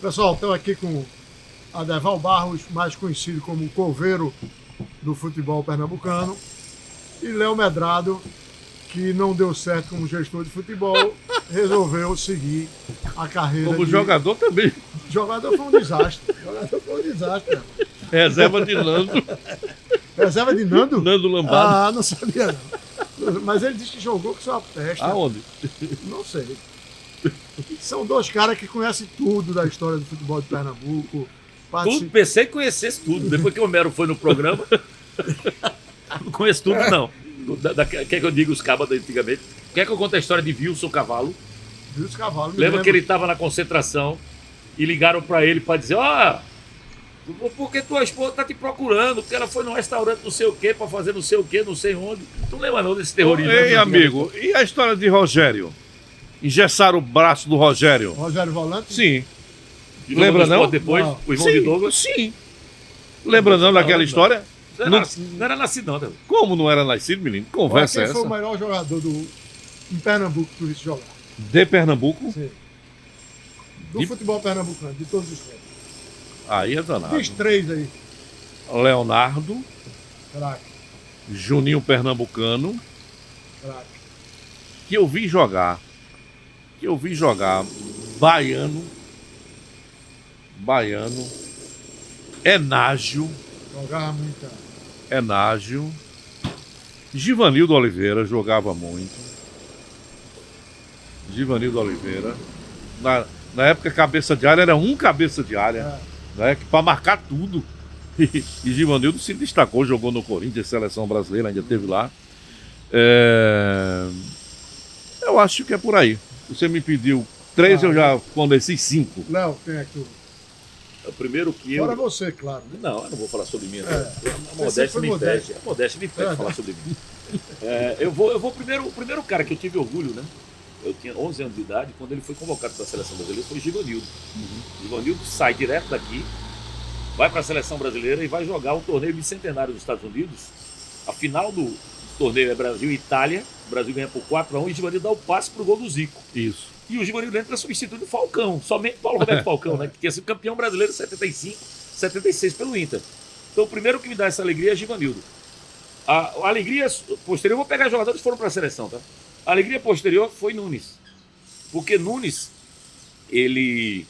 Pessoal, estamos aqui com Adeval Barros, mais conhecido como o coveiro do futebol pernambucano, e Léo Medrado, que não deu certo como gestor de futebol, resolveu seguir a carreira Como jogador também. Jogador foi um desastre. Jogador foi um desastre. Reserva de Nando. Reserva de Nando? Nando Lambado. Ah, não sabia não. Mas ele disse que jogou com sua testa. Aonde? Não sei. São dois caras que conhecem tudo da história do futebol de Pernambuco. Tudo, pensei que conhecesse tudo. Depois que o Homero foi no programa, não conheço tudo, não. Quer que eu diga os cabas antigamente? Quer que eu conte a história de Wilson Cavalo? Wilson Cavalo. Lembra que ele estava na concentração e ligaram para ele para dizer: porque tua esposa tá te procurando, porque ela foi num restaurante não sei o quê, para fazer não sei o quê, não sei onde. Tu não lembra não desse terrorismo? Ei, amigo, e a história de Rogério? Engessaram o braço do Rogério? Rogério Volante? Sim. Lembra não? Depois, não. O irmão de Douglas? Sim. Lembra não daquela história? Não era nascido não, né? Como não era nascido, menino? Conversa quem essa. foi o melhor jogador em Pernambuco que tu viste jogar? De Pernambuco? Sim. Do futebol pernambucano, de todos os tempos. Aí é danado. Diz três aí. Leonardo. Craque. Juninho Pernambucano. Craque. Que eu vi jogar. Baiano. Enágio. Jogava muito. Enágio. Givanildo Oliveira jogava muito. Givanildo Oliveira. Na época, cabeça de área era um cabeça de área. Né, que para marcar tudo. E Givanildo se destacou, jogou no Corinthians, seleção brasileira, ainda esteve lá. Eu acho que é por aí. Você me pediu 3, eu já forneci 5. Léo, quem é que tu... O primeiro que eu... Fora você, claro. Né? Não, eu não vou falar sobre mim. A modéstia me impede. A modéstia me impede de falar sobre mim. Eu vou primeiro, o primeiro cara que eu tive orgulho, né? Eu tinha 11 anos de idade, quando ele foi convocado para a seleção brasileira, foi Givanildo. Givanildo sai direto daqui, vai para a seleção brasileira e vai jogar o torneio bicentenário dos Estados Unidos. A final do torneio é Brasil e Itália. O Brasil ganha por 4-1 e Givanildo dá o passe pro gol do Zico. Isso. E o Givanildo entra substituindo o Falcão, somente Paulo Roberto Falcão, né? Que tinha sido campeão brasileiro em 75, 76 pelo Inter. Então o primeiro que me dá essa alegria é Givanildo. A alegria posterior, eu vou pegar jogadores que foram para a seleção, tá? A alegria posterior foi Nunes. Porque Nunes, ele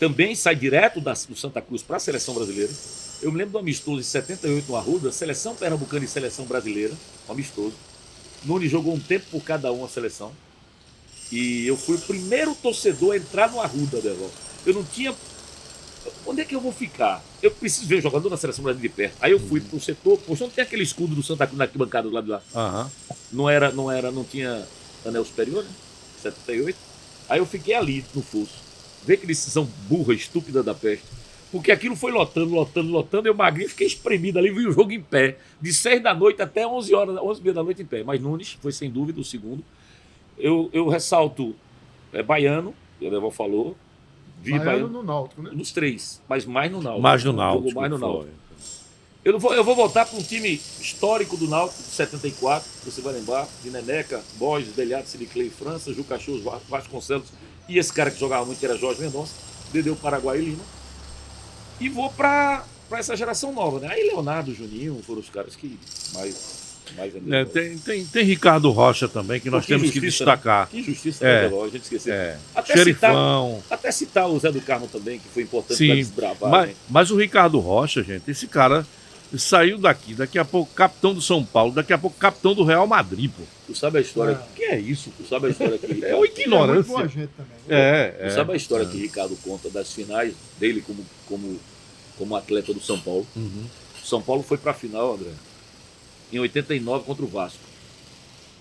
também sai direto do Santa Cruz para a seleção brasileira. Eu me lembro do amistoso em 78 no Arruda, seleção pernambucana e seleção brasileira, um amistoso. Nunes jogou um tempo por cada uma seleção. E eu fui o primeiro torcedor a entrar no Arruda, Deval. Eu não tinha... Onde é que eu vou ficar? Eu preciso ver o jogador da seleção brasileira de perto. Aí eu fui pro setor, poxa, não tem aquele escudo do Santa Cruz na arquibancada do lado de lá. Não tinha anel superior, né? 78. Aí eu fiquei ali no fosso. Vê que decisão burra, estúpida da peste. Porque aquilo foi lotando. Eu magrinho, fiquei espremido ali, vi o jogo em pé. De 6 da noite até 11h30 da noite em pé. Mas Nunes foi sem dúvida o segundo. Eu ressalto Baiano, que o Deval falou. Baiano no Náutico, né? Nos 3, mas mais no Náutico. Mais no Náutico. Jogou mais no Náutico. Eu vou voltar para um time histórico do Náutico, de 74, você vai lembrar, de Neneca, Borges, Delhado, Siliclei, França, Juca Chus, Vasconcelos, e esse cara que jogava muito, que era Jorge Mendonça, Dedeu, Paraguai e Lima. E vou para essa geração nova, né? Aí Leonardo, Juninho foram os caras que mais tem Ricardo Rocha também, que nós temos que destacar. Né? Que injustiça, né, a gente esqueceu. Até citar o Zé do Carmo também, que foi importante para desbravar. Mas o Ricardo Rocha, gente, esse cara saiu daqui a pouco capitão do São Paulo, daqui a pouco capitão do Real Madrid, pô. Tu sabe a história? Que é isso? Tu sabe a história que... É uma ignorância. É gente também. Tu sabe a história que Ricardo conta das finais dele como atleta do São Paulo? O São Paulo foi para a final, André, em 89 contra o Vasco,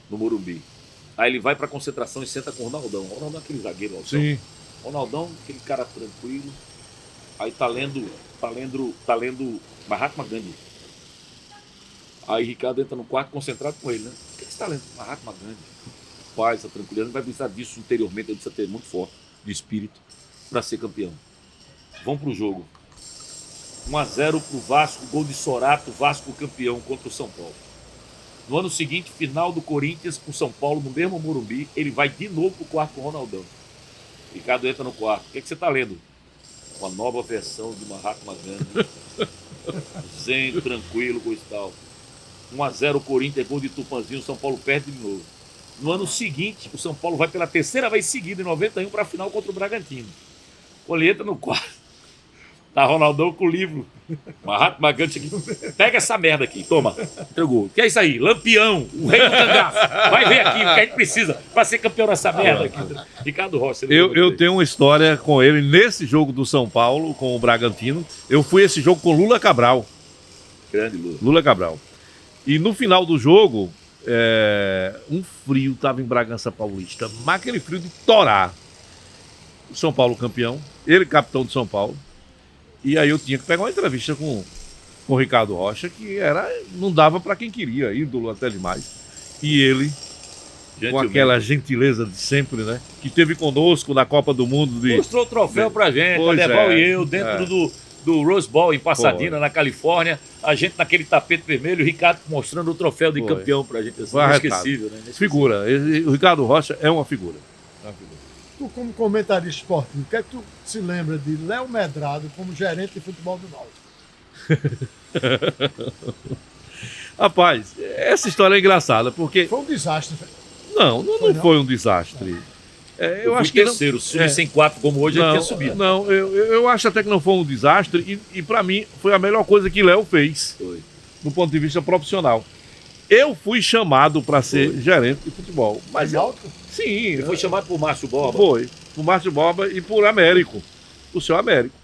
no Morumbi. Aí ele vai pra concentração e senta com o Ronaldão. O Ronaldão é aquele zagueiro. Sim. Ronaldão, aquele cara tranquilo. Aí tá lendo Mahatma Gandhi. Aí Ricardo entra no quarto concentrado com ele, né? O que você tá lendo? Mahatma Gandhi. Paz, tá tranquilo. Ele não vai precisar disso interiormente, ele precisa ter muito forte de espírito para ser campeão. Vamos pro jogo. 1-0 pro Vasco, gol de Sorato, Vasco campeão contra o São Paulo. No ano seguinte, final do Corinthians com São Paulo, no mesmo Morumbi, ele vai de novo pro quarto com o Ronaldão. Ricardo entra no quarto. O que você tá lendo? uma nova versão de Mahatma Gandhi. Zen, tranquilo, coisa e tal. 1-0 o Corinthians, gol de Tupanzinho, o São Paulo perde de novo. No ano seguinte, o São Paulo vai pela terceira vez seguida, em 91, para a final contra o Bragantino. Quando ele entra no quarto, tá Ronaldão com o livro. Mahatma Gandhi aqui. Pega essa merda aqui, toma. Entregou. O que é isso aí? Lampião, o rei do cangaço. Vai ver aqui o que a gente precisa para ser campeão dessa merda aqui. Ricardo Rocha. Eu tenho uma história com ele nesse jogo do São Paulo, com o Bragantino. Eu fui esse jogo com Lula Cabral. Grande Lula. Lula Cabral. E no final do jogo, um frio estava em Bragança Paulista, mas aquele frio de torar. O São Paulo campeão, ele capitão de São Paulo. E aí eu tinha que pegar uma entrevista com o Ricardo Rocha, que não dava para quem queria, ídolo até demais. E ele, com aquela gentileza de sempre, né? Que teve conosco na Copa do Mundo. Mostrou o troféu pra gente, a Deval e eu, dentro do Rose Bowl em Pasadena, na Califórnia. A gente naquele tapete vermelho, o Ricardo mostrando o troféu de campeão pra gente. Assim, inesquecível, né? Figura. O Ricardo Rocha é uma figura. Tu, como comentarista esportivo, o que é que tu se lembra de Léo Medrado como gerente de futebol do Náutico? Rapaz, essa história é engraçada, porque... Foi um desastre. Não foi um desastre. Eu acho que terceiro, subir sem 4 como hoje, ele tinha subido. Não, eu acho até que não foi um desastre e para mim foi a melhor coisa que Léo fez, do ponto de vista profissional. Eu fui chamado para ser gerente de futebol. Mas sim. Ele foi chamado por Márcio Borba. Foi, por Márcio Borba e por Américo, o seu Américo.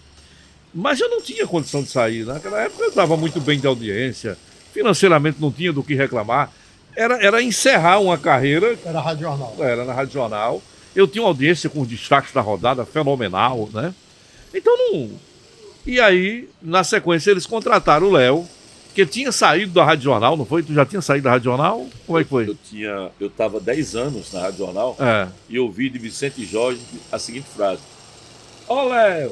Mas eu não tinha condição de sair. Naquela época eu estava muito bem de audiência, financeiramente não tinha do que reclamar. Era encerrar uma carreira. Era na Rádio Jornal. Era na Rádio Jornal. Eu tinha uma audiência com os destaques da rodada fenomenal, né? Então não... E aí, na sequência, eles contrataram o Léo, que tinha saído da Rádio Jornal, não foi? Tu já tinha saído da Rádio Jornal? Como é que foi? Eu estava 10 anos na Rádio Jornal e ouvi de Vicente Jorge a seguinte frase: Ô Léo,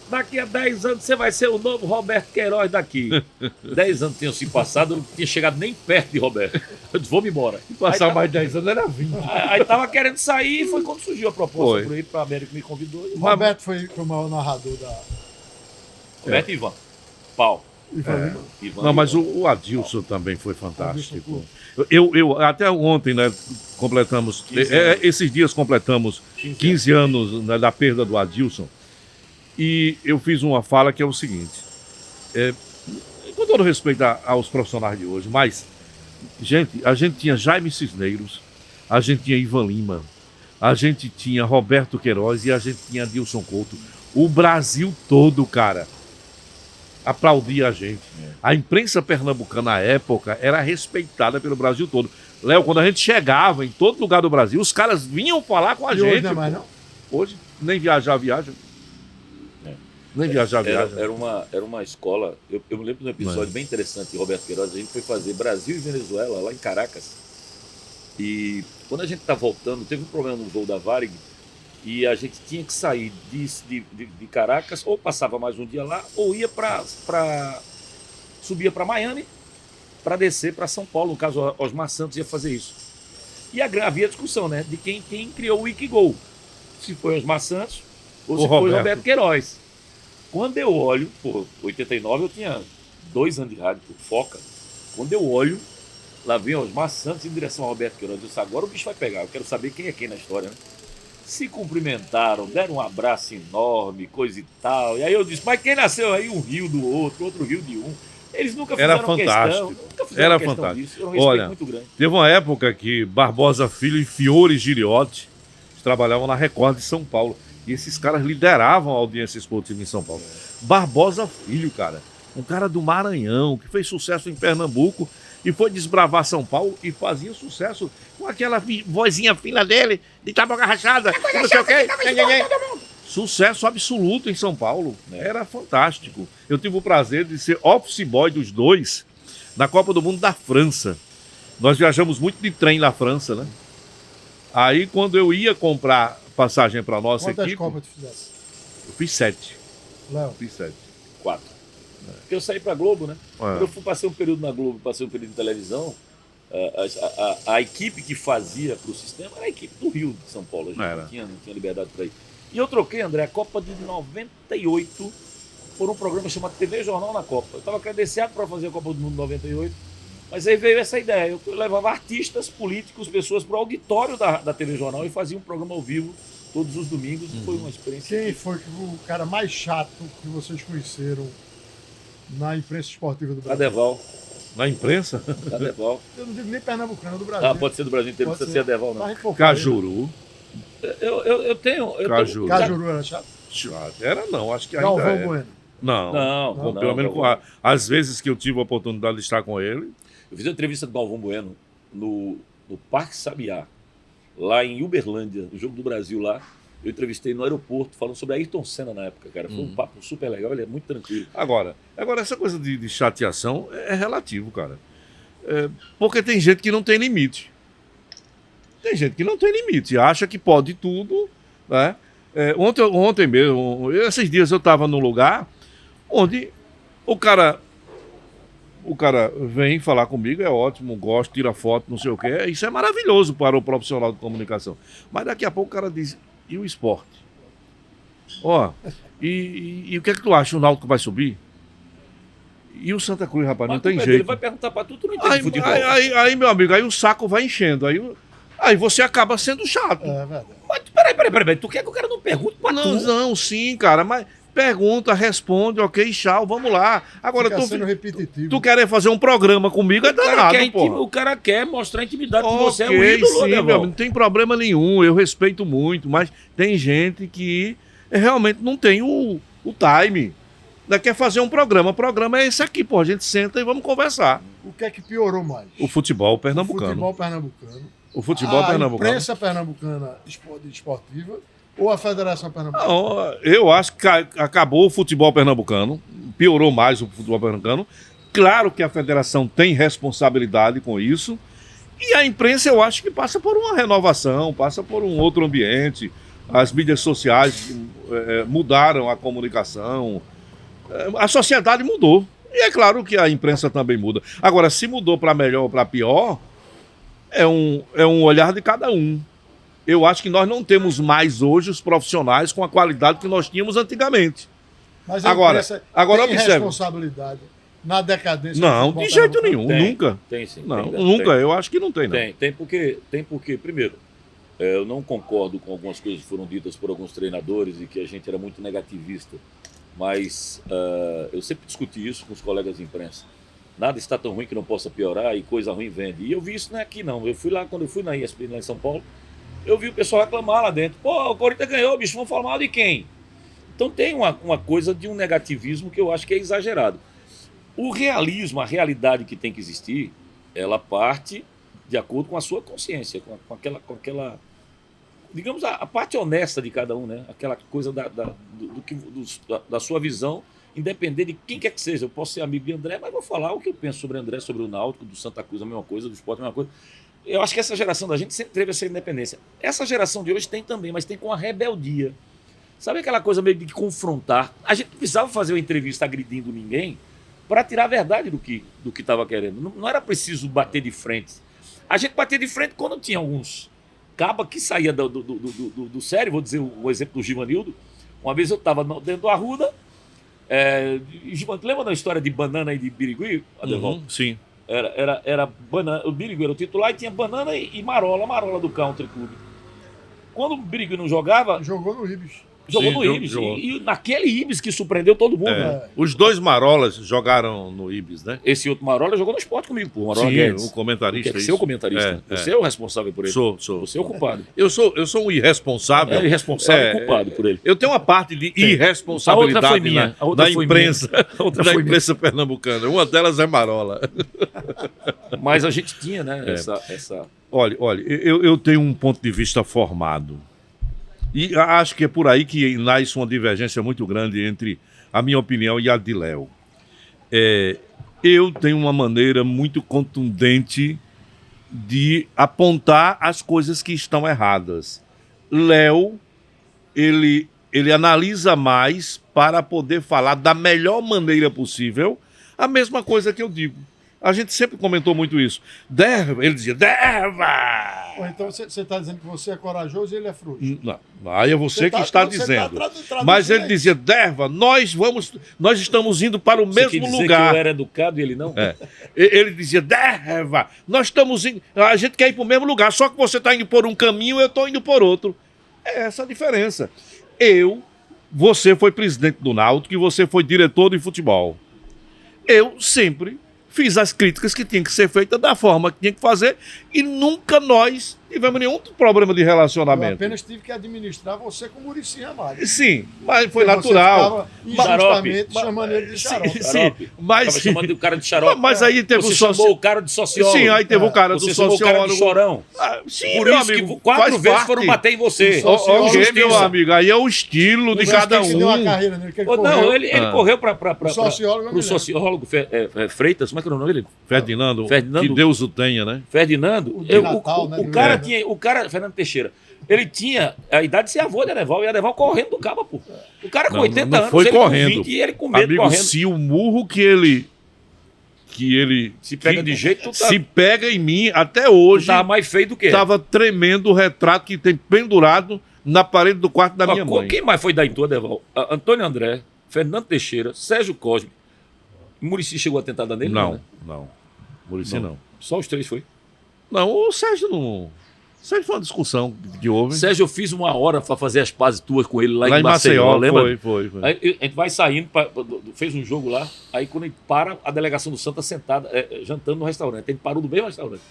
daqui a 10 anos você vai ser o novo Roberto Queiroz daqui. 10 anos tinham se passado, eu não tinha chegado nem perto de Roberto. Eu disse, vou-me embora. E passar mais 10 anos era 20. Aí tava querendo sair e foi quando surgiu a proposta por aí para a América, me convidou. O Roberto foi o maior narrador da... Roberto e Ivan. Pau. Não, mas o Adilson também foi fantástico. Eu até ontem, né, completamos, esses dias completamos 15 anos, né, da perda do Adilson. E eu fiz uma fala que é o seguinte, com todo respeito aos profissionais de hoje, mas, gente, a gente tinha Jaime Cisneiros, a gente tinha Ivan Lima, a gente tinha Roberto Queiroz e a gente tinha Adilson Couto. O Brasil todo, cara, aplaudia a gente. A imprensa pernambucana na época era respeitada pelo Brasil todo. Léo, quando a gente chegava em todo lugar do Brasil, os caras vinham falar com a gente. Hoje não é mais, não? Hoje, nem viaja. Nem viaja. Era uma escola. Eu me lembro de um episódio bem interessante de Roberto Queiroz. A gente foi fazer Brasil e Venezuela, lá em Caracas. E quando a gente tá voltando, teve um problema no voo da Varig. E a gente tinha que sair de Caracas, ou passava mais um dia lá, ou ia subia para Miami, para descer para São Paulo. No caso, Osmar Santos ia fazer isso. E havia discussão, né, de quem criou o Wikigol. Se foi Osmar Santos ou se foi Roberto Queiroz. Quando eu olho, 89 eu tinha 2 anos de rádio, Foca. Quando eu olho, lá vem Osmar Santos em direção ao Roberto Queiroz. Eu disse, agora o bicho vai pegar, eu quero saber quem é quem na história, né? Se cumprimentaram, deram um abraço enorme, coisa e tal. E aí eu disse, mas quem nasceu aí? Um rio do outro rio de um. Eles nunca fizeram questão. Nunca fizeram questão disso. Era um respeito muito grande. Teve uma época que Barbosa Filho e Fiore Giriotti trabalhavam na Record de São Paulo. E esses caras lideravam a audiência esportiva em São Paulo. Barbosa Filho, cara. Um cara do Maranhão, que fez sucesso em Pernambuco e foi desbravar São Paulo e fazia sucesso com aquela vozinha fina dele, de taboca rachada, não sei o quê. Sucesso absoluto em São Paulo. Era fantástico. Eu tive o prazer de ser office boy dos dois na Copa do Mundo da França. Nós viajamos muito de trem na França, né? Aí, quando eu ia comprar passagem para nossa equipe... Quantas Copas tu fizesse? Eu fiz 7. Léo? Fiz 7. 4. Porque eu saí pra Globo, né? Quando eu passei um período na Globo, passei um período de televisão, a equipe que fazia pro sistema era a equipe do Rio de São Paulo. A gente não tinha liberdade para ir. E eu troquei, André, a Copa de 98 por um programa chamado TV Jornal na Copa. Eu estava credenciado para fazer a Copa do Mundo 98, mas aí veio essa ideia. Eu levava artistas, políticos, pessoas para o auditório da TV Jornal e fazia um programa ao vivo todos os domingos. E foi uma experiência. Quem foi o cara mais chato que vocês conheceram na imprensa esportiva do Brasil? Adeval. Na imprensa? Adeval. Eu não digo nem pernambucano, do Brasil. Ah, pode ser do Brasil inteiro, não precisa ser Adeval, não. Mas, pô, Cajuru. Eu tenho. Cajuru. Cajuru era chato? Era não, acho que ainda Galvão é. Bueno. Não, pelo menos às vezes que eu tive a oportunidade de estar com ele. Eu fiz uma entrevista do Galvão Bueno no Parque Sabiá, lá em Uberlândia, no Jogo do Brasil lá. Eu entrevistei no aeroporto, falando sobre Ayrton Senna na época, cara. Foi um papo super legal, ele é muito tranquilo. Agora essa coisa de chateação é relativo, cara. Porque tem gente que não tem limite. Tem gente que não tem limite, acha que pode tudo, né? Ontem mesmo, esses dias eu estava num lugar onde o cara vem falar comigo, é ótimo, gosto, tira foto, não sei o quê. Isso é maravilhoso para o profissional de comunicação. Mas daqui a pouco o cara diz, e o esporte? Ó, e o que é que tu acha? O Náutico vai subir? E o Santa Cruz, rapaz, não tem jeito. Ele vai perguntar para tu não entende futebol. Aí, meu amigo, aí o saco vai enchendo. Aí você acaba sendo chato. É verdade. Mas peraí. Tu quer que o cara não pergunte pra tu? Não, sim, cara, mas pergunta, responde, ok, tchau, vamos lá. Agora, Fica sendo repetitivo. tu querer fazer um programa comigo é danado, pô. O cara quer mostrar intimidade que você é um ídolo, sim, né, meu amigo, não tem problema nenhum, eu respeito muito, mas tem gente que realmente não tem o time. Ainda quer fazer um programa. O programa é esse aqui, pô. A gente senta e vamos conversar. O que é que piorou mais? O futebol pernambucano. O futebol pernambucano. A imprensa pernambucana esportiva ou a Federação Pernambucana? Não, eu acho que acabou o futebol pernambucano, piorou mais o futebol pernambucano. Claro que a federação tem responsabilidade com isso. E a imprensa, eu acho que passa por uma renovação, passa por um outro ambiente. As mídias sociais mudaram a comunicação. A sociedade mudou. E é claro que a imprensa também muda. Agora, se mudou para melhor ou para pior, é um olhar de cada um. Eu acho que nós não temos mais hoje os profissionais com a qualidade que nós tínhamos antigamente. Mas agora tem observe. Responsabilidade na decadência. Não, de jeito nenhum, nunca. Tem sim. Não, nunca, eu acho que não tem, não. Tem porque primeiro, eu não concordo com algumas coisas que foram ditas por alguns treinadores e que a gente era muito negativista, mas eu sempre discuti isso com os colegas de imprensa. Nada está tão ruim que não possa piorar e coisa ruim vende. E eu vi isso não é aqui não. Eu fui lá, quando eu fui na ESPN lá em São Paulo, eu vi o pessoal reclamar lá dentro. Pô, o Corinthians ganhou, bicho, vão falar mal de quem? Então tem uma coisa de um negativismo que eu acho que é exagerado. O realismo, a realidade que tem que existir, ela parte de acordo com a sua consciência, com aquela digamos, a parte honesta de cada um, né? Aquela coisa da sua visão, independente de quem quer que seja. Eu posso ser amigo de André, mas vou falar o que eu penso sobre André, sobre o Náutico, do Santa Cruz, a mesma coisa, do esporte, a mesma coisa. Eu acho que essa geração da gente sempre teve essa independência. Essa geração de hoje tem também, mas tem com a rebeldia. Sabe aquela coisa meio de confrontar? A gente não precisava fazer uma entrevista agredindo ninguém para tirar a verdade do que estava querendo. Não era preciso bater de frente. A gente batia de frente quando tinha alguns caba que saía do sério. Vou dizer o exemplo do Givanildo. Uma vez eu estava dentro do Arruda. Lembra da história de Banana e de Birigui? Sim. Era banana, o Birigui era o titular e tinha Banana e Marola do Country Club. Quando o Birigui não jogava... Jogou no Ibis. Jogou no Ibis. E naquele Ibis que surpreendeu todo mundo. Né? Os dois Marolas jogaram no Ibis, né? Esse outro Marola jogou no esporte comigo, pô. Marola Sim, Guedes. o comentarista. Você é o comentarista. Você é o responsável por ele. Sou. Você é o culpado. Eu sou um irresponsável. Irresponsável e culpado por ele. Eu tenho uma parte de irresponsabilidade da imprensa, da imprensa pernambucana. Uma delas é Marola. Mas a gente tinha, né? Essa... Olha, eu tenho um ponto de vista formado. E acho que é por aí que nasce uma divergência muito grande entre a minha opinião e a de Léo. Eu tenho uma maneira muito contundente de apontar as coisas que estão erradas. Léo, ele analisa mais para poder falar da melhor maneira possível a mesma coisa que eu digo. A gente sempre comentou muito isso. Derva, ele dizia, Derva! Ou então você está dizendo que você é corajoso e ele é frouxo. Não, aí é você que está dizendo. traduzindo Mas ele aí. dizia, Derva, nós estamos indo para o Você quer mesmo dizer lugar. que eu era educado e ele não? É. Ele dizia, Derva, nós estamos indo, a gente quer ir para o mesmo lugar, só que você está indo por um caminho, eu estou indo por outro. É essa a diferença. Você foi presidente do Náutico e você foi diretor de futebol. Eu sempre fiz as críticas que tinham que ser feitas da forma que tinha que fazer e nunca nós tivemos nenhum problema de Eu relacionamento. apenas tive que administrar você com o Muricy Ramalho. Sim, mas foi Porque natural. Você ficava injustamente Mas- chamando ele de xarope. Sim, mas, Tava chamando o cara de xarope. mas aí teve Você o chamou sociólogo. o cara de sociólogo. Sim, aí teve o cara Você do chamou o cara de sociólogo. chorão. Ah, sim, Por meu isso amigo, que 4 faz vezes parte. foram bater em você. Sociólogo, Ok, Justiça. meu amigo, aí é o estilo de cada Você deu uma um. carreira nele, que ele Não, correu. ele Ah. correu para O sociólogo, eu me o sociólogo Freitas, como é que era o nome dele? Ferdinando, Ferdinando. que Deus o tenha, né? Ferdinando. O de Natal, né, o do cara Inverno. tinha, o cara, Fernando Teixeira, ele tinha a idade de ser avô de Adeval, e Adeval correndo do cabo, pô. O cara com Não, 80 não anos, foi ele com correndo. 20 e ele com medo Amigo, correndo. se o murro que ele Se pega de jeito, tu tá, se pega em mim até tu hoje, tava mais feio do que tava tremendo o retrato que tem pendurado na parede do quarto da minha mãe. Quem mais foi dar em tu, Adeval? Antônio André, Fernando Teixeira, Sérgio Cosme. Muricy chegou a tentar dar nele? Não, né? não. Muricy não. Só os 3 foi. Não, o Sérgio não. O Sérgio foi uma discussão que houve. Sérgio, eu fiz 1 hora pra fazer as pazes tuas com ele lá Lá em Maceió, lembra? foi. Aí a gente vai saindo, fez um jogo lá, aí quando a gente para, a delegação do Santa sentada, jantando no restaurante. A gente parou no mesmo restaurante.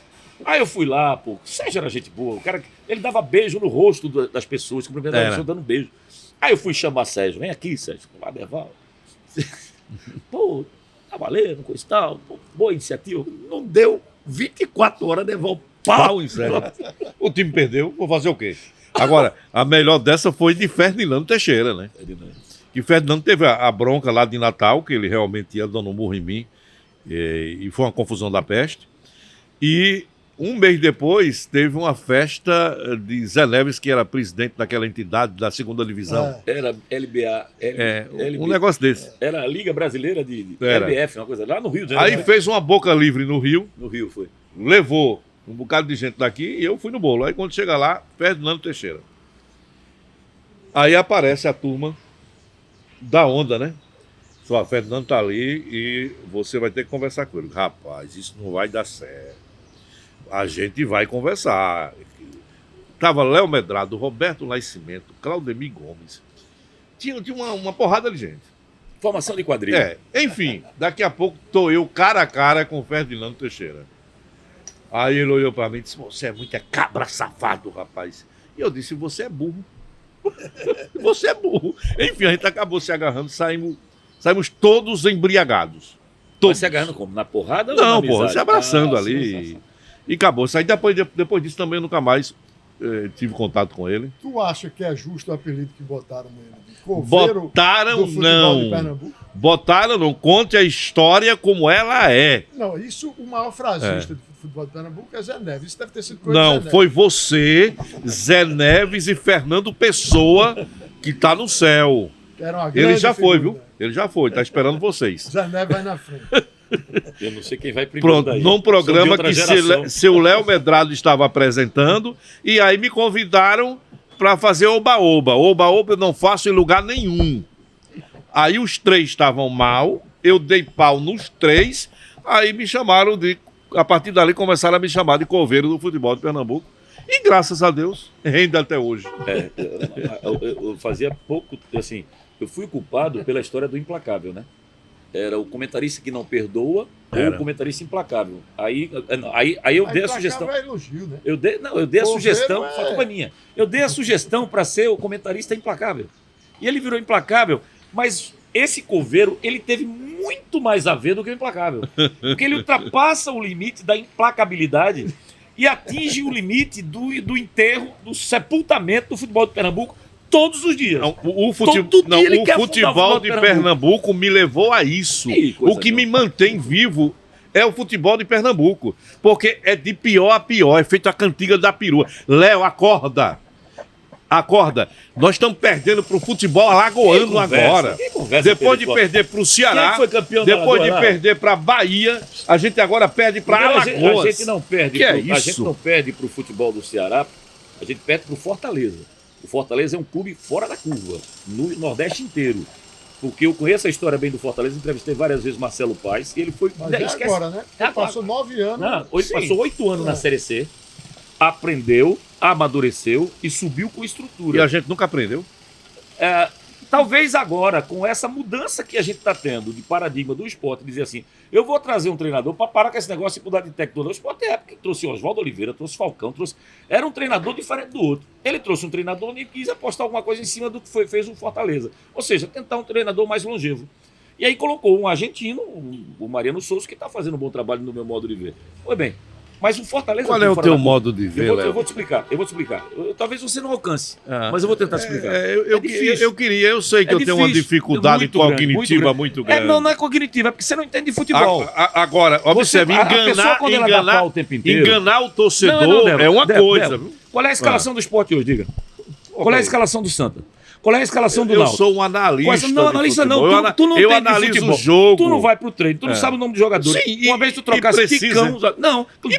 Aí eu fui lá, pô, Sérgio era gente boa, o cara, ele dava beijo no rosto das pessoas, cumprimentava as Era. pessoas dando beijo. Aí eu fui chamar Sérgio, vem aqui, Sérgio, vai Adeval. Pô, tá valendo, coisa e tal, pô, boa iniciativa. Não deu 24 horas, Adeval, pau em Sérgio. O time perdeu, vou fazer o quê? Agora, a melhor dessa foi de Ferdinando Teixeira, né? Que Ferdinando teve a bronca lá de Natal, que ele realmente ia dando um murro em mim, e foi uma confusão da peste. E um mês depois teve uma festa de Zé Neves, que era presidente daquela entidade da segunda divisão. Era LBA, Um negócio desse. era a Liga Brasileira de Era. LBF, uma coisa lá no Rio de Aí Janeiro. fez uma boca livre no Rio, No Rio foi. levou um bocado de gente daqui e eu fui no bolo. Aí quando chega lá, Ferdinando Teixeira. Aí aparece a turma da onda, né? Só, Ferdinando tá ali e você vai ter que conversar com ele. Rapaz, isso não vai dar certo. A gente vai conversar. Tava Léo Medrado, Roberto Nascimento, Claudemir Gomes. Tinha uma porrada de gente. Formação de quadrilha. Enfim, daqui a pouco tô eu cara a cara com o Ferdinando Teixeira. Aí ele olhou pra mim e disse, você é muito cabra safado, rapaz. E eu disse, você é burro. Você é burro. Enfim, a gente acabou se agarrando, saímos todos embriagados. Mas Todos. se agarrando como? Na porrada ou na Não, amizade? pô, se abraçando Ah, ali. sim. E acabou. Aí depois disso também eu nunca mais tive contato com ele. Tu acha que é justo o apelido que botaram nele? De Coveiro Botaram do futebol de não. Pernambuco? Botaram não. Conte a história como ela é. Não, isso o maior frasista do futebol de Pernambuco é Zé Neves. Isso deve ter sido coisa de Não, Zé foi você, Zé Neves e Fernando Pessoa que tá no céu. Neves. Era uma Ele grande já foi, figura. viu? Ele já foi, tá esperando vocês. Zé Neves vai na frente. Eu não sei quem vai primeiro Pronto, daí. num Sou programa de outra que geração. seu Léo Medrado estava apresentando, e aí me convidaram para fazer oba-oba. Oba-oba eu não faço em lugar nenhum. Aí os 3 estavam mal, eu dei pau nos 3, aí me chamaram a partir dali começaram a me chamar de coveiro do futebol de Pernambuco. E graças a Deus, rende até hoje. Eu fazia pouco, assim, eu fui culpado pela história do implacável, né? Era o comentarista que não perdoa ou Era. o comentarista implacável. Aí eu dei a sugestão. É elogio, né? Eu dei a Coveiro sugestão, é- foi culpa minha. Eu dei a sugestão para ser o comentarista implacável. E ele virou implacável, mas esse coveiro, ele teve muito mais a ver do que o implacável. Porque ele ultrapassa o limite da implacabilidade e atinge o limite do enterro, do sepultamento do futebol de Pernambuco todos os dias. Não, Todo dia ele quer afundar o futebol de Pernambuco me levou a isso. Ih, coisa O que me boa. mantém vivo é o futebol de Acorda, nós estamos perdendo pro futebol alagoano Quem conversa? agora. Quem conversa Depois de pelo perder pro Ceará, Quem foi campeão da depois de Alagoas lá? perder pra Bahia, a gente agora perde pra Primeiro, Alagoas. a gente não perde Que é a isso? gente não perde pro futebol do Ceará, a gente perde pro Fortaleza. O Fortaleza é um clube fora da curva, no Nordeste inteiro. Porque eu conheço a história bem do Fortaleza, entrevistei várias vezes Marcelo Paes, e ele foi... Mas é agora, né? É agora. Passou 9 anos. Não, Sim. passou 8 anos na Série C, aprendeu, amadureceu e subiu com estrutura. E a gente nunca aprendeu. Talvez agora, com essa mudança que a gente está tendo de paradigma do esporte, dizer assim, eu vou trazer um treinador para parar com esse negócio de mudar de técnico. O esporte é época que trouxe Oswaldo Oliveira, trouxe Falcão, era um treinador diferente do outro. Ele trouxe um treinador e quis apostar alguma coisa em cima do que fez o Fortaleza. Ou seja, tentar um treinador mais longevo. E aí colocou um argentino, o Mariano Souza, que está fazendo um bom trabalho no meu modo de ver. Pois bem, mas o Fortaleza... Qual é o teu modo de ver, eu Léo? vou te explicar. Talvez você não alcance, mas eu vou tentar te explicar. Eu sei que eu tenho uma dificuldade muito cognitiva grande. muito grande. Não é cognitiva, é porque você não entende de futebol. Agora, observe, a pessoa, quando ela dá pau o tempo inteiro... enganar o torcedor Não, Débora, é uma coisa. Débora. Qual é a escalação do esporte hoje, diga? Qual é a escalação do Santa? Qual é a escalação do Eu Náutico? sou um analista. Não, analista não. Tu não eu entende de analiso futebol. o jogo. Tu não vai pro treino, tu não sabe o nome de jogador. Sim, uma vez tu trocasse Ticão...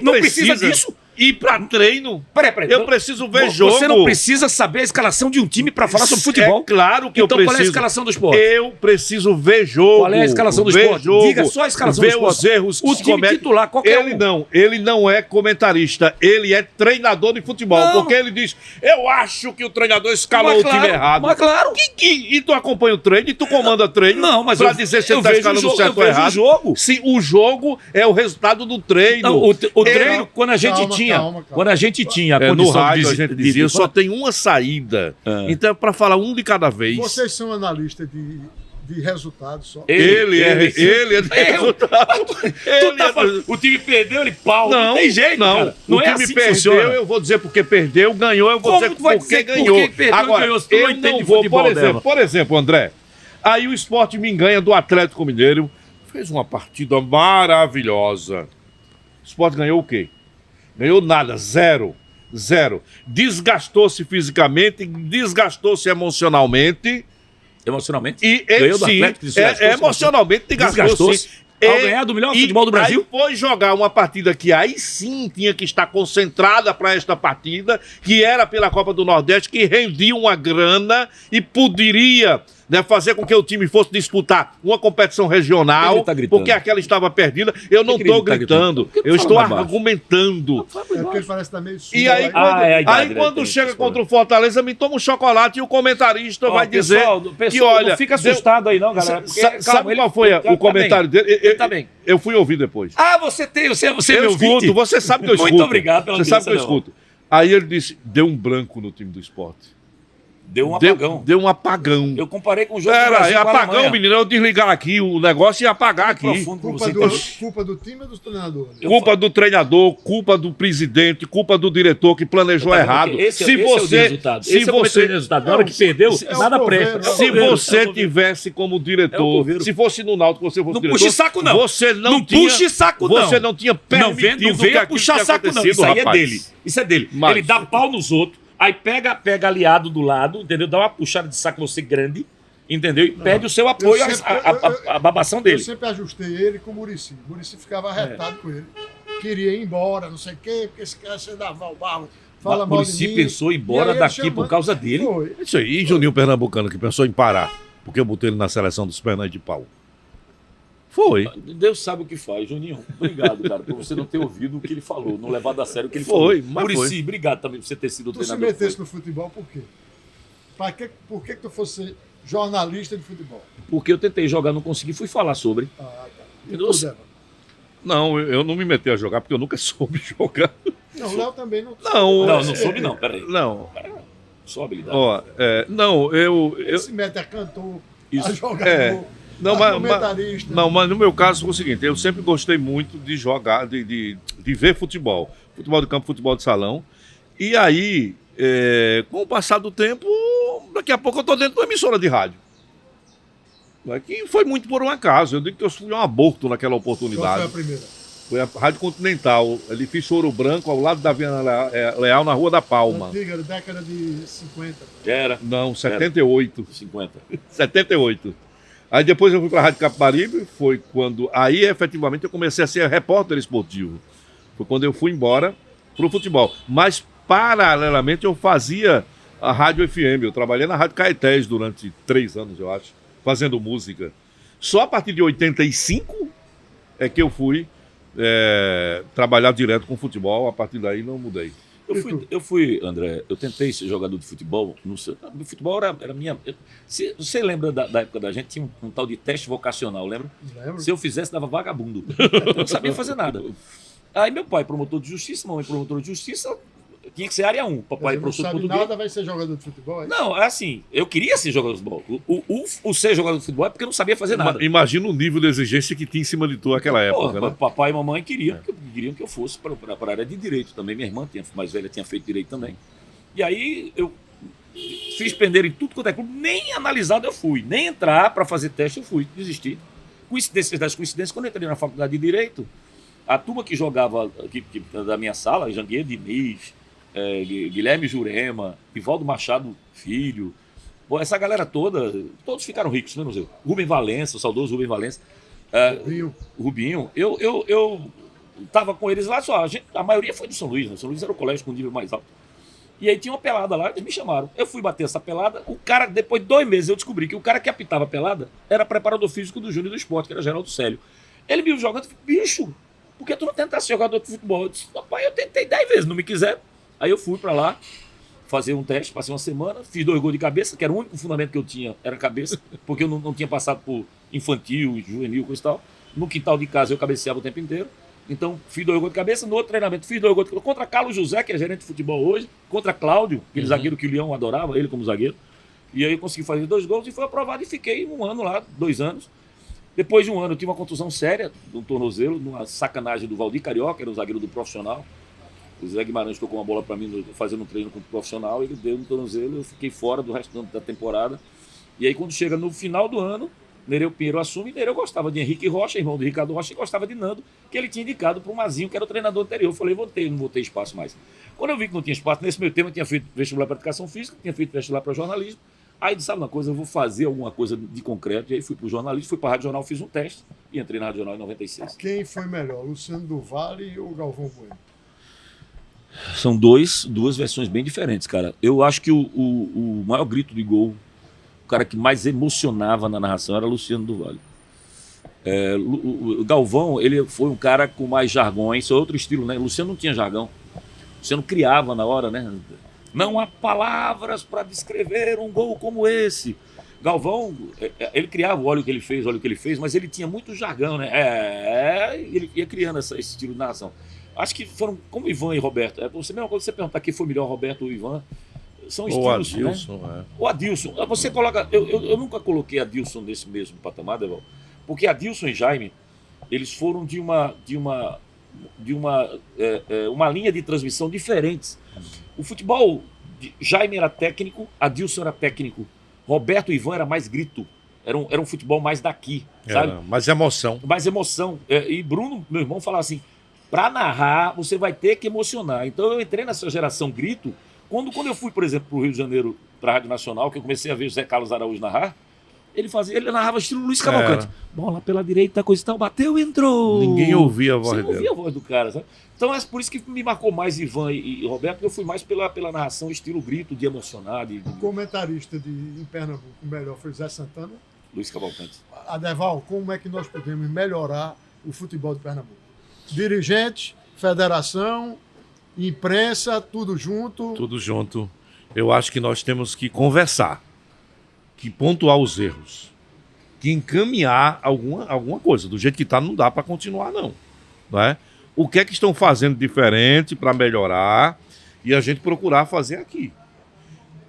Não precisa disso. Ir pra treino. Peraí. Eu preciso ver jogo. Você não precisa saber a escalação de um time pra falar sobre futebol. É claro que eu preciso. Então qual é a escalação do esporte? Eu preciso ver jogo. Qual é a escalação do esporte? Jogo, Diga só a escalação do esporte. Ver os erros que o se time cometem. titular, qualquer Ele não é comentarista, ele é treinador de futebol. Não. Porque ele diz, eu acho que o treinador escalou o time errado. Mas claro. E tu acompanha o treino e tu comanda treino. Não, mas pra dizer se ele tá escalando certo ou errado. O jogo. Se o jogo é o resultado do treino. Não, o treino, quando a gente tinha... Calma. Quando a gente tinha a no condição rádio de a gente dizia, só tem uma saída. Então é pra falar um de cada vez. Vocês são analistas de resultados só. Ele é de resultado. O time perdeu, ele pau. Não tem jeito, cara. Não é time assim que perdeu, funciona. eu vou dizer porque perdeu, ganhou, eu vou Como dizer tu vai porque dizer ganhou. porque perdeu e Agora, ganhou, se tu não eu entende não de vou, futebol, por exemplo, André, aí o Sport me ganha do Atlético Mineiro, fez uma partida maravilhosa. O Sport ganhou o quê? Ganhou nada, zero. Desgastou-se fisicamente, desgastou-se emocionalmente. Emocionalmente? E ganhou do sim, Atlético, emocionalmente desgastou-se. Ao ganhar do melhor futebol do Brasil. Aí foi jogar uma partida que aí sim tinha que estar concentrada para esta partida, que era pela Copa do Nordeste, que rendia uma grana e poderia, né, fazer com que o time fosse disputar uma competição regional, porque aquela estava perdida. Eu não estou gritando, eu estou argumentando. É porque ele parece que tá meio surdo. E aí, quando chega contra o Fortaleza, me toma um chocolate e o comentarista vai dizer que, olha... Não fica assustado aí não, galera. Sabe qual foi o comentário dele? Tá bem. Eu fui ouvir depois. Você me Eu ouvinte? escuto, você sabe que eu escuto. Muito obrigado pela Você sabe que eu escuto. Aí ele disse, deu um branco no time do esporte. Deu um apagão. Deu um apagão. Eu comparei com o jogo do Brasil com a apagão, Alemanha. menino, eu desligar aqui o negócio e apagar aqui. Culpa do time ou dos treinadores? Culpa do treinador, culpa do presidente, culpa do diretor que planejou errado. Esse é o resultado. Esse é o resultado. Na hora que perdeu, nada presta. Se você tivesse como diretor, se fosse no Náutico, você fosse diretor... Não puxe saco, não. Você não puxe saco, não. Você não tinha permitido não venha puxar saco, não. Isso aí é rapaz. dele. Isso é dele. Mas... Ele dá pau nos outros, aí pega aliado do lado, entendeu? Dá uma puxada de saco você grande, entendeu? E pede o seu apoio à babação dele. Eu sempre ajustei ele com o Muricy. O Muricy ficava arretado com ele. Queria ir embora, não sei o quê, porque esse cara se dava o barro. Fala mal de mim. O Muricy pensou em ir embora daqui por causa dele. Foi. Isso aí. E Juninho Pernambucano, que pensou em parar, porque eu botei ele na seleção dos Pernambucanos de pau. Foi. Deus sabe o que faz, Juninho. Obrigado, cara, por você não ter ouvido o que ele falou, não levado a sério o que ele falou. Muricy, obrigado também por você ter sido o treinador. Tu se metesse no futebol por quê? Por que tu fosse jornalista de futebol? Porque eu tentei jogar, não consegui, fui falar sobre. Ah, tá. E tu, Débora? Não, eu não me meti a jogar porque eu nunca soube jogar. Não, o Léo também não. Não soube não, peraí. Não. Só habilidade. Ó, Ele se mete a cantor, a jogador. Mas no meu caso foi o seguinte, eu sempre gostei muito de jogar, de ver futebol. Futebol de campo, futebol de salão. E aí, com o passar do tempo, daqui a pouco eu estou dentro de uma emissora de rádio. Que foi muito por um acaso. Eu digo que eu fui um aborto naquela oportunidade. Qual foi a primeira? Foi a Rádio Continental, edifício Ouro Branco, ao lado da Avenida Leal, na Rua da Palma. Antiga, década de 50. Era. Não, 78. 50. 78. Aí depois eu fui para a Rádio Capibaribe, foi quando... Aí, efetivamente, eu comecei a ser repórter esportivo. Foi quando eu fui embora pro futebol. Mas, paralelamente, eu fazia a Rádio FM. Eu trabalhei na Rádio Caetés durante 3 anos, eu acho, fazendo música. Só a partir de 85 é que eu fui trabalhar direto com futebol. A partir daí, não mudei. Eu fui, André, eu tentei ser jogador de futebol. O futebol era minha. Você lembra da época da gente? Tinha um tal de teste vocacional, lembra? Lembro. Se eu fizesse, dava vagabundo. Eu não sabia fazer nada. Aí meu pai, promotor de justiça, mamãe, promotor de justiça, tinha que ser área 1. Papai, Não professor de sabe português. nada, vai ser jogador de futebol? É? Não, é assim, eu queria ser jogador de futebol. O ser jogador de futebol é porque eu não sabia fazer nada. Imagina o nível de exigência que tinha em cima de tu naquela época, né? Papai e mamãe queriam que eu fosse para a área de direito também. Minha irmã, mais velha, tinha feito direito também. E aí eu fiz pender em tudo quanto é clube, nem analisado eu fui, nem entrar para fazer teste eu fui, desisti. Coincidências das coincidências, quando eu entrei na faculdade de direito, a turma que jogava da minha sala, Janguier Diniz, Guilherme Jurema, Ivaldo Machado Filho, pô, essa galera toda, todos ficaram ricos, menos eu. Rubem Valença, o saudoso Rubem Valença. Rubinho. Eu tava com eles lá, a maioria foi do São Luís, né? São Luís era o colégio com nível mais alto. E aí tinha uma pelada lá, eles me chamaram. Eu fui bater essa pelada, o cara, depois de 2 meses, eu descobri que o cara que apitava a pelada era preparador físico do Júnior do Esporte, que era Geraldo Célio. Ele me viu jogando e falou, bicho, por que tu não tentasse ser jogador de futebol? Eu disse, papai, eu tentei 10 vezes, não me quiser. Aí eu fui pra lá, fazer um teste, passei uma semana, fiz 2 gols de cabeça, que era o único fundamento que eu tinha, era cabeça, porque eu não tinha passado por infantil, juvenil, coisa e tal. No quintal de casa eu cabeceava o tempo inteiro. Então, fiz 2 gols de cabeça. No outro treinamento, fiz 2 gols de cabeça. Contra Carlos José, que é gerente de futebol hoje. Contra Cláudio, aquele zagueiro que o Leão adorava, ele como zagueiro. E aí eu consegui fazer 2 gols e foi aprovado e fiquei 1 ano lá, 2 anos. Depois de 1 ano, eu tive uma contusão séria no tornozelo, numa sacanagem do Valdir Carioca, era o zagueiro do profissional. O Zé Guimarães tocou uma bola para mim fazendo um treino com o profissional. Ele deu no tornozelo, eu fiquei fora do resto da temporada. E aí, quando chega no final do ano, Nereu Pinheiro assume. Nereu gostava de Henrique Rocha, irmão do Ricardo Rocha, e gostava de Nando, que ele tinha indicado para o Mazinho, que era o treinador anterior. Eu falei, não vou ter espaço mais. Quando eu vi que não tinha espaço, nesse meio tempo eu tinha feito vestibular para educação física, tinha feito vestibular para jornalismo. Aí disse, sabe uma coisa, eu vou fazer alguma coisa de concreto. E aí fui para o jornalismo, fui para a Rádio Jornal, fiz um teste e entrei na Rádio Jornal em 96. Quem foi melhor, Luciano do Vale ou Galvão Bueno? São duas versões bem diferentes, cara. Eu acho que o maior grito de gol, o cara que mais emocionava na narração era Luciano do Vale. O Galvão, ele foi um cara com mais jargões, outro estilo, né? Luciano não tinha jargão. Luciano criava na hora, né? Não há palavras para descrever um gol como esse. Galvão, ele criava olha o que ele fez, mas ele tinha muito jargão, né? Ele ia criando esse estilo de narração. Acho que foram como Ivan e Roberto. Você mesma coisa, você perguntar quem foi melhor, Roberto ou Ivan, são estilos, o Adilson, né? O Adilson. Você coloca. Eu nunca coloquei Adilson nesse mesmo patamar, Deval, porque Adilson e Jaime, eles foram de uma linha de transmissão diferentes. O futebol, Jaime era técnico, Adilson era técnico, Roberto e Ivan era mais grito. Era um futebol mais daqui, sabe? Mais emoção. Mais emoção. E Bruno, meu irmão, falava assim, para narrar, você vai ter que emocionar. Então eu entrei nessa geração grito. Quando eu fui, por exemplo, para o Rio de Janeiro, para a Rádio Nacional, que eu comecei a ver o Zé Carlos Araújo narrar, ele narrava estilo Luiz Cavalcante. Bola pela direita, coisa e tal, bateu, entrou. Ninguém ouvia a voz dele. Você não ouvia a voz do cara, sabe? Então é por isso que me marcou mais Ivan e Roberto, porque eu fui mais pela narração, estilo grito, de emocionar. O comentarista em Pernambuco, o melhor foi Zé Santana. Luiz Cavalcante. Adeval, como é que nós podemos melhorar o futebol de Pernambuco? Dirigente, federação, imprensa, tudo junto. Tudo junto. Eu acho que nós temos que conversar, que pontuar os erros, que encaminhar alguma coisa. Do jeito que está, não dá para continuar, não é? O que é que estão fazendo diferente para melhorar e a gente procurar fazer aqui.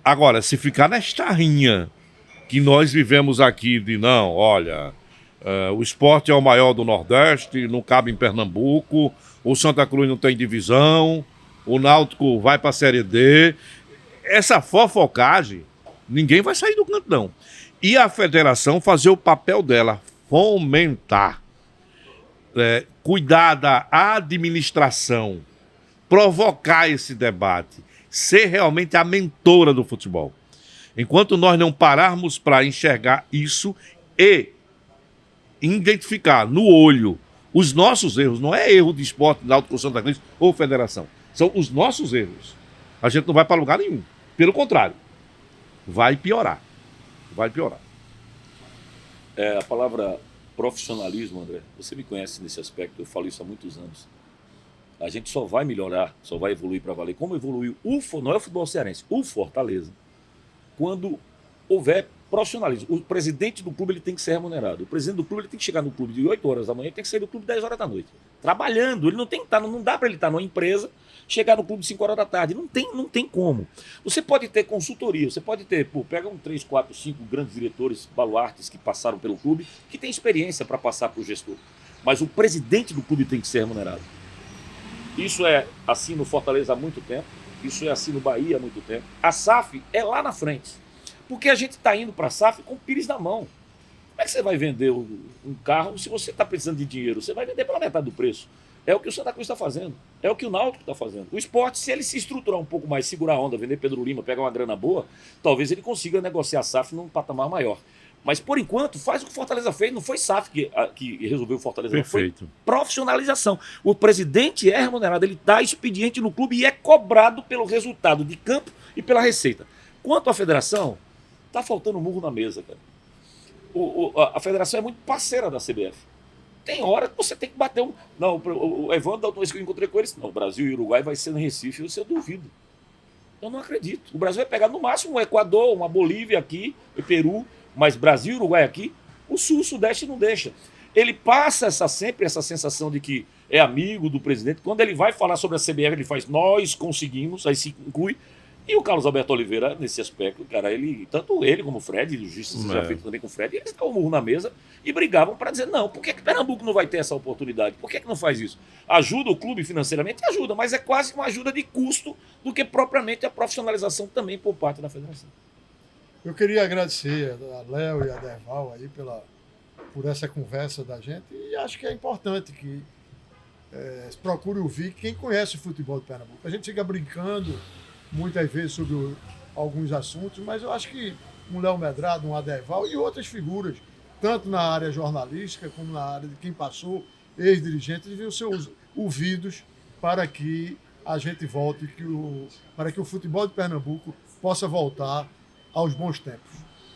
Agora, se ficar nesta rinha que nós vivemos aqui de não, olha, o esporte é o maior do Nordeste, não cabe em Pernambuco, o Santa Cruz não tem divisão, o Náutico vai para a Série D. Essa fofocagem, ninguém vai sair do canto, não. E a federação fazer o papel dela, fomentar. cuidar da administração, provocar esse debate, ser realmente a mentora do futebol. Enquanto nós não pararmos para enxergar isso e identificar no olho os nossos erros, não é erro de esporte, da autoconstrução da crise ou federação, são os nossos erros. A gente não vai para lugar nenhum. Pelo contrário, vai piorar. Vai piorar. A palavra profissionalismo, André, você me conhece nesse aspecto, eu falo isso há muitos anos. A gente só vai melhorar, só vai evoluir para valer. Como evoluiu não é o futebol cearense, o Fortaleza, quando houver profissionalismo. O presidente do clube ele tem que ser remunerado. O presidente do clube ele tem que chegar no clube de 8 horas da manhã e tem que sair do clube 10 horas da noite. Trabalhando. Ele não tem que estar, não dá para ele estar numa empresa, chegar no clube de 5 horas da tarde. Não tem como. Você pode ter consultoria, você pode ter, pega 3, 4, 5 grandes diretores, baluartes que passaram pelo clube, que tem experiência para passar para o gestor. Mas o presidente do clube tem que ser remunerado. Isso é assim no Fortaleza há muito tempo. Isso é assim no Bahia há muito tempo. A SAF é lá na frente. Porque a gente está indo para a SAF com o pires na mão. Como é que você vai vender um carro se você está precisando de dinheiro? Você vai vender pela metade do preço. É o que o Santa Cruz está fazendo. É o que o Náutico está fazendo. O esporte, se ele se estruturar um pouco mais, segurar a onda, vender Pedro Lima, pegar uma grana boa, talvez ele consiga negociar a SAF num patamar maior. Mas, por enquanto, faz o que o Fortaleza fez. Não foi SAF que resolveu o Fortaleza. Perfeito. Foi profissionalização. O presidente é remunerado, ele dá expediente no clube e é cobrado pelo resultado de campo e pela receita. Quanto à federação, tá faltando murro na mesa, cara. A federação é muito parceira da CBF. Tem hora que você tem que bater um... Não, o Evandro, da última vez que eu encontrei com eles, não, o Brasil e o Uruguai vai ser no Recife, eu duvido. Eu não acredito. O Brasil vai pegar no máximo um Equador, uma Bolívia aqui, o Peru, mas Brasil e Uruguai aqui, o Sul, o Sudeste não deixa. Ele passa sempre essa sensação de que é amigo do presidente. Quando ele vai falar sobre a CBF, ele faz nós conseguimos, aí se inclui. E o Carlos Alberto Oliveira, nesse aspecto, cara, tanto ele como o Fred, o justiça já feito também com o Fred, eles davam o murro na mesa e brigavam para dizer, não, por que Pernambuco não vai ter essa oportunidade? Por que não faz isso? Ajuda o clube financeiramente? Ajuda, mas é quase uma ajuda de custo do que propriamente a profissionalização também por parte da federação. Eu queria agradecer a Léo e a Derval aí por essa conversa da gente e acho que é importante que se procure ouvir quem conhece o futebol de Pernambuco. A gente fica brincando muitas vezes sobre alguns assuntos, mas eu acho que um Léo Medrado, um Aderval e outras figuras, tanto na área jornalística como na área de quem passou, ex-dirigentes, deviam ser ouvidos para que a gente volte, para que o futebol de Pernambuco possa voltar aos bons tempos.